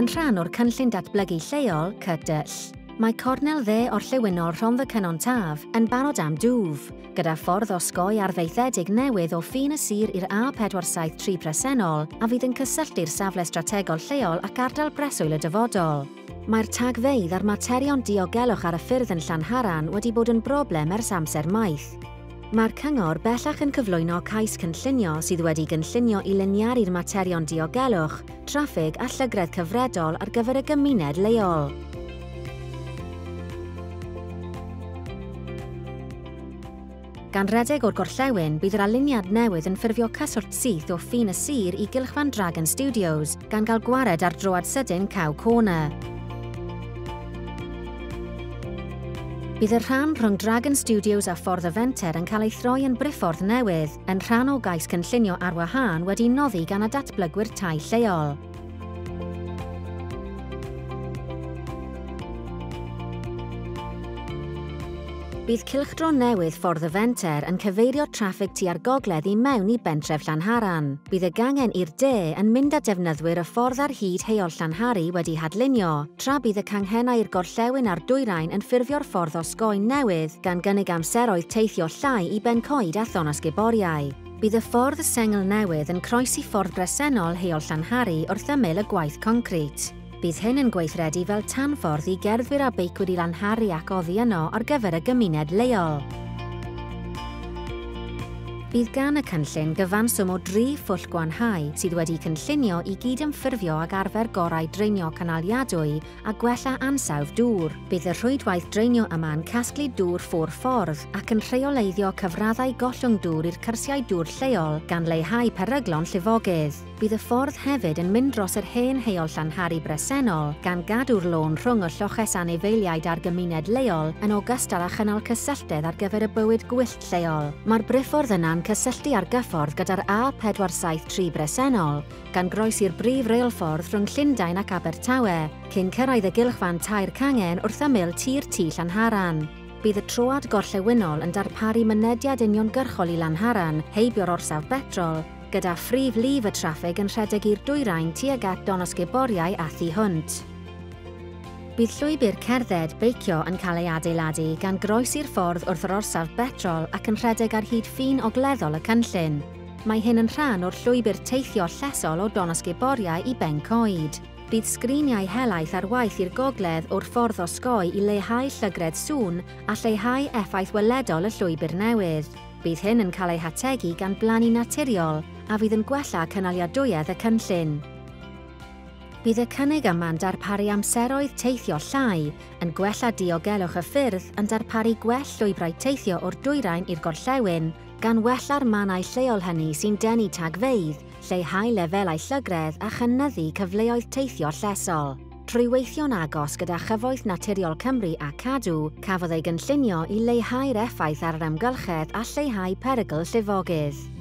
Yn rhan o'r cynllun datblygu lleol, CDL, mae cornel dde orllewinol Rhondda Cynon Taf yn barod am dwf, gyda ffordd osgoi arfeithedig newydd o ffin y sir i'r A473 presennol a fydd yn cysylltu'r safle strategol lleol ac ardal breswyl y dyfodol. Mae'r tagfeidd a'r materion diogelwch ar y ffyrdd yn Llanharan wedi bod yn broblem ers amser maith. Mae'r cyngor bellach yn cyflwyno cais cynllunio sydd wedi gynllunio i liniaru'r materion diogelwch, traffig a llygredd cyfredol ar gyfer y gymuned leol. Gan redeg o'r gorllewin, bydd yr aliniad newydd yn ffurfio cyswllt syth o ffin y sir i gylchfan Dragon Studios, gan gael gwared ar droad sydyn Cow Corner. Bydd y rhan rhwng Dragon Studios a ffordd y fenter yn cael ei throi yn briffordd newydd, yn rhan o gais cynllunio ar wahân wedi noddi gan y datblygwyr tai lleol. Bydd cylchdro newydd ffordd y fenter yn cyfeirio traffig tua'r gogledd i mewn i bentref Llanharan. Bydd y gangen i'r de yn mynd â defnyddwyr y ffordd ar hyd heol Llanhari wedi hadlunio, tra bydd y canghennau i'r gorllewin a'r dwyrain yn ffurfio'r ffordd osgoi newydd gan gynnig amseroedd teithio llai i Bencoed a Thonosguboriau. Bydd y ffordd sengl newydd yn croesi ffordd bresennol heol Llanhari wrth ymyl y gwaith concrit. Bydd hyn yn gweithredu fel tanffordd i gerddwyr a beicwyr i Lanhari ac oddi yno ar gyfer y gymuned leol. Bydd gan y cynllun gyfanswm o 3 phwll gwanhau sydd wedi cynllunio i gydymffurfio ag arfer gorau dreinio canaliadwy a gwella ansawdd dŵr. Bydd y rhwydwaith dreinio yma yn casglu dŵr ffwr ffordd ac yn rheoleiddio cyfraddau gollwng dŵr i'r cyrsiau dŵr lleol gan leihau peryglon llifogydd. Bydd y ffordd hefyd yn mynd dros yr hen heol Llanhari bresennol gan gadw'r lôn rhwng y lloches anifeiliaid a'r gymuned leol yn ogystal â chynnal cysylltedd ar gyfer y bywyd gwyllt lleol. Mae'r briffordd yna'n cysylltu ar gyffordd gyda'r A473 bresennol gan groesi'r brif reilffordd rhwng Llundain ac Abertawe cyn cyrraedd y gylchfan tair cangen wrth ymyl tir Tŷ Llanharan. Bydd y troad gorllewinol yn darparu mynediad uniongyrchol i Lanharan heibio'r orsaf betrol, gyda phrif lif y traffig yn rhedeg i'r dwyrain tuag at Thonosguboriau a Thu Hwnt. Bydd llwybr cerdded beicio yn cael ei adeiladu gan groesi'r ffordd wrth yr orsaf betrol ac yn rhedeg ar hyd ffin ogleddol y cynllun. Mae hyn yn rhan o'r llwybr teithio llesol o Thonosguboriau i Bencoed. Bydd sgriniau helaeth ar waith i'r gogledd o'r ffordd osgoi i leihau llygredd sŵn a lleihau effaith weledol y llwybr newydd. Bydd hyn yn cael ei hategu gan blannu naturiol a fydd yn gwella cynaliadwyedd y cynllun. Bydd y cynnig yma'n darparu amseroedd teithio llai, yn gwella diogelwch y ffyrdd yn darparu gwell llwybrau teithio o'r dwyrain i'r gorllewin, gan wella'r mannau lleol hynny sy'n denu tagfeidd, lleihau lefelau llygredd a chynyddu cyfleoedd teithio llesol. Trwy weithio'n agos gyda Chyfoeth Naturiol Cymru a Cadw, cafodd ei gynllunio i leihau'r effaith ar yr amgylchedd a lleihau perygl llifogydd.